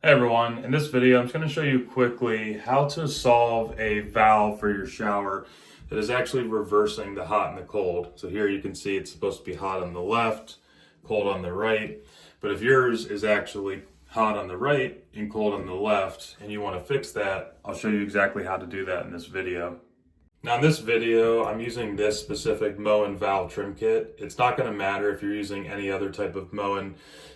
Hey everyone, in this video I'm just going to show you quickly how to solve a valve for your shower that is actually reversing the hot and the cold. So here you can see it's supposed to be hot on the left, cold on the right, but if yours is actually hot on the right and cold on the left and you want to fix that, I'll show you exactly how to do that in this video. Now in this video, I'm using this specific Moen valve trim kit. It's not going to matter if you're using any other type of Moen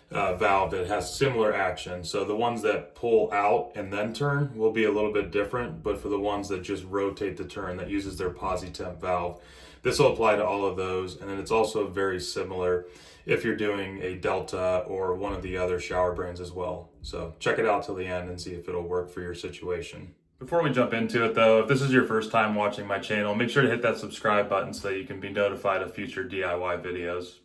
valve that has similar action. So the ones that pull out and then turn will be a little bit different, but for the ones that just rotate to turn, that uses their Posi-Temp valve, this will apply to all of those. And then it's also very similar if you're doing a Delta or one of the other shower brands as well. So check it out till the end and see if it'll work for your situation. Before we jump into it though, if this is your first time watching my channel, make sure to hit that subscribe button so that you can be notified of future DIY videos.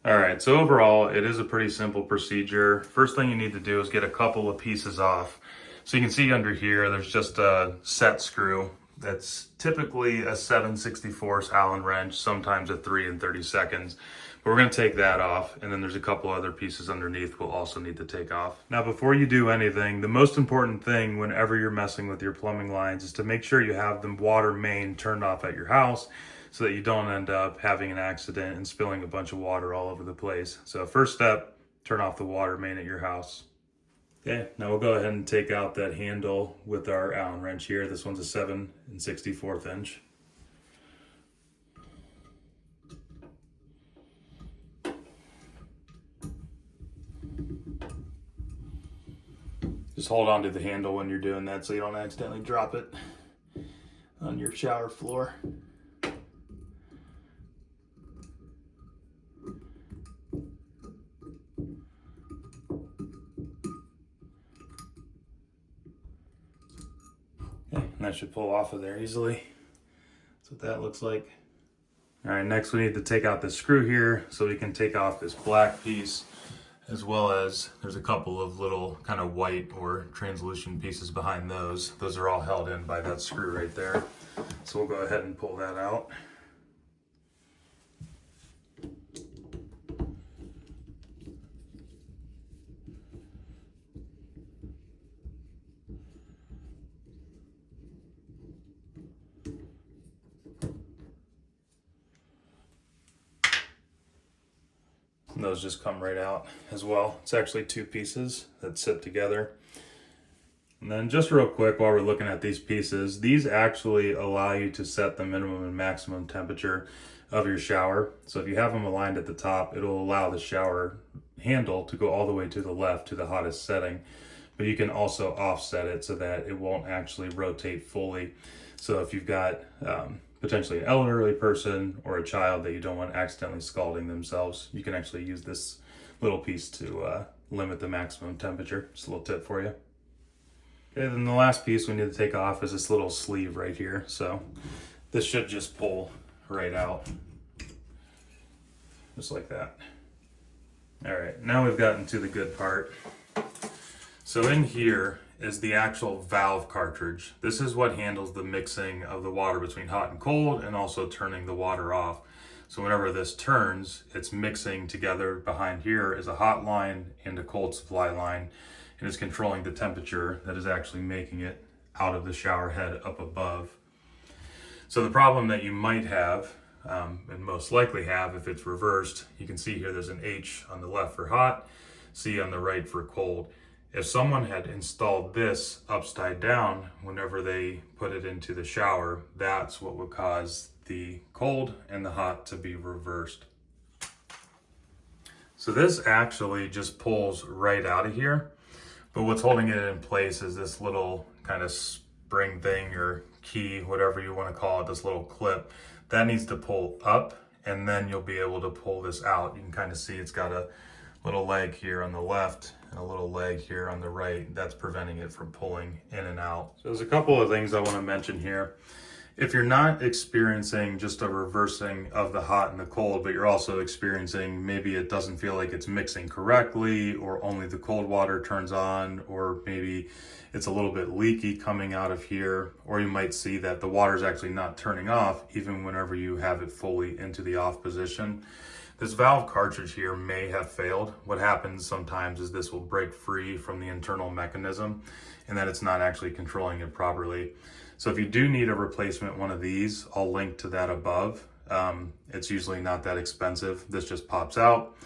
Alright, so overall, it is a pretty simple procedure. First thing you need to do is get a couple of pieces off. So you can see under here, there's just a set screw that's typically a 7/64 Allen wrench, sometimes a 3 30 But we're going to take that off, and then there's a couple other pieces underneath we'll also need to take off. Now, before you do anything, the most important thing whenever you're messing with your plumbing lines is to make sure you have the water main turned off at your house so that you don't end up having an accident and spilling a bunch of water all over the place. So first step, turn off the water main at your house. Okay, now we'll go ahead and take out that handle with our Allen wrench here. This one's a 7/64 inch. Just hold on to the handle when you're doing that so you don't accidentally drop it on your shower floor. Okay, and that should pull off of there easily. That's what that looks like. All right, next we need to take out this screw here so we can take off this black piece, as well as there's a couple of little kind of white or translucent pieces behind those. Those are all held in by that screw right there. So we'll go ahead and pull that out. And those just come right out as well. It's actually two pieces that sit together. And then just real quick while we're looking at these pieces, these actually allow you to set the minimum and maximum temperature of your shower. So if you have them aligned at the top, it'll allow the shower handle to go all the way to the left to the hottest setting. But you can also offset it so that it won't actually rotate fully. So if you've got potentially an elderly person or a child that you don't want accidentally scalding themselves, you can actually use this little piece to limit the maximum temperature. Just a little tip for you. Okay, then the last piece we need to take off is this little sleeve right here. So this should just pull right out, just like that. All right, now we've gotten to the good part. So in here is the actual valve cartridge. This is what handles the mixing of the water between hot and cold and also turning the water off. So whenever this turns, it's mixing together. Behind here is a hot line and a cold supply line, and it's controlling the temperature that is actually making it out of the shower head up above. So the problem that you might have, and most likely have if it's reversed, you can see here there's an H on the left for hot, C on the right for cold. If someone had installed this upside down whenever they put it into the shower, that's what would cause the cold and the hot to be reversed. So this actually just pulls right out of here, but what's holding it in place is this little kind of spring thing or key, whatever you want to call it, this little clip. That needs to pull up, and then you'll be able to pull this out. You can kind of see it's got a little leg here on the left and a little leg here on the right. That's preventing it from pulling in and out. So there's a couple of things I want to mention here. If you're not experiencing just a reversing of the hot and the cold, but you're also experiencing maybe it doesn't feel like it's mixing correctly, or only the cold water turns on, or maybe it's a little bit leaky coming out of here, or you might see that the water is actually not turning off even whenever you have it fully into the off position, This valve cartridge here may have failed. What happens sometimes is this will break free from the internal mechanism and that it's not actually controlling it properly. So if you do need a replacement one of these, I'll link to that above. It's usually not that expensive. This just pops out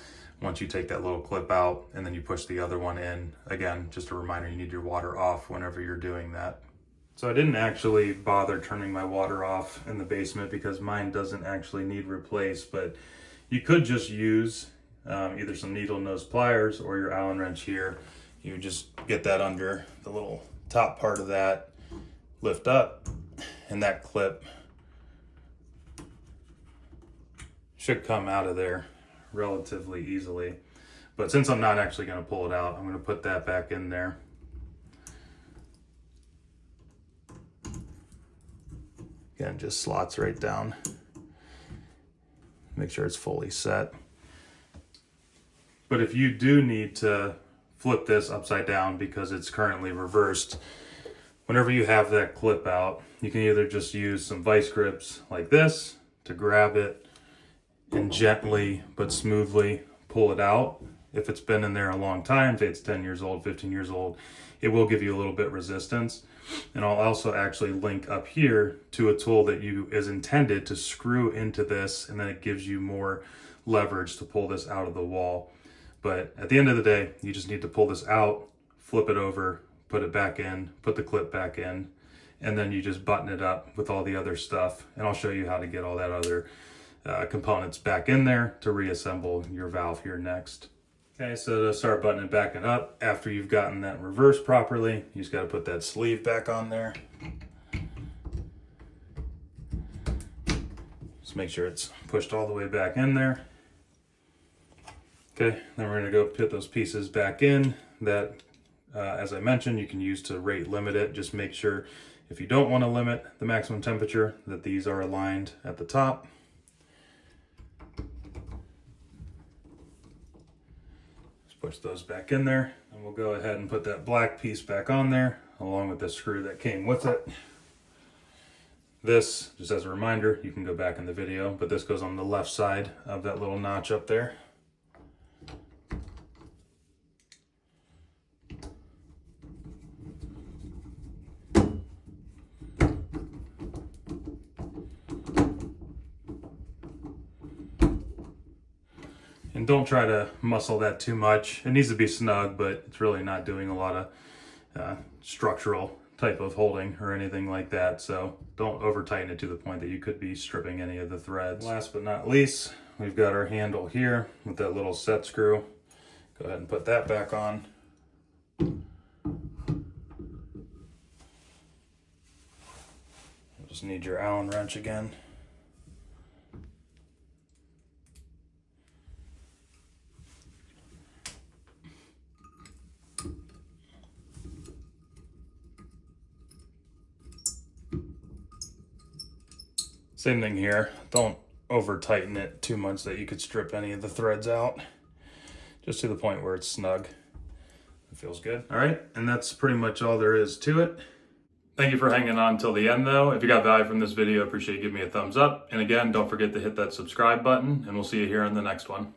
once you take that little clip out and then you push the other one in. Again, just a reminder, you need your water off whenever you're doing that. So I didn't actually bother turning my water off in the basement because mine doesn't actually need replaced, but you could just use either some needle nose pliers or your Allen wrench here. You just get that under the little top part of that, lift up, and that clip should come out of there relatively easily. But since I'm not actually going to pull it out, I'm going to put that back in there. Again, just slots right down. Make sure it's fully set. But if you do need to flip this upside down because it's currently reversed, whenever you have that clip out, you can either just use some vice grips like this to grab it and gently but smoothly pull it out. If it's been in there a long time, say it's 10 years old, 15 years old, it will give you a little bit resistance. And I'll also actually link up here to a tool that is intended to screw into this, and then it gives you more leverage to pull this out of the wall. But at the end of the day, you just need to pull this out, flip it over, put it back in, put the clip back in, and then you just button it up with all the other stuff. And I'll show you how to get all that other components back in there to reassemble your valve here next. Okay, so to start buttoning back up, after you've gotten that reversed properly, you just got to put that sleeve back on there. Just make sure it's pushed all the way back in there. Okay, then we're going to go put those pieces back in. That, as I mentioned, you can use to rate limit it. Just make sure, if you don't want to limit the maximum temperature, that these are aligned at the top. Push those back in there, and we'll go ahead and put that black piece back on there along with the screw that came with it. This, just as a reminder, you can go back in the video, but this goes on the left side of that little notch up there. And don't try to muscle that too much. It needs to be snug, but it's really not doing a lot of structural type of holding or anything like that. So don't over tighten it to the point that you could be stripping any of the threads. Last but not least, we've got our handle here with that little set screw. Go ahead and put that back on. We'll just need your Allen wrench again. Same thing here. Don't over tighten it too much that you could strip any of the threads out. Just to the point where it's snug. It feels good. All right, and that's pretty much all there is to it. Thank you for hanging on until the end though. If you got value from this video, I appreciate you giving me a thumbs up. And again, don't forget to hit that subscribe button, and we'll see you here in the next one.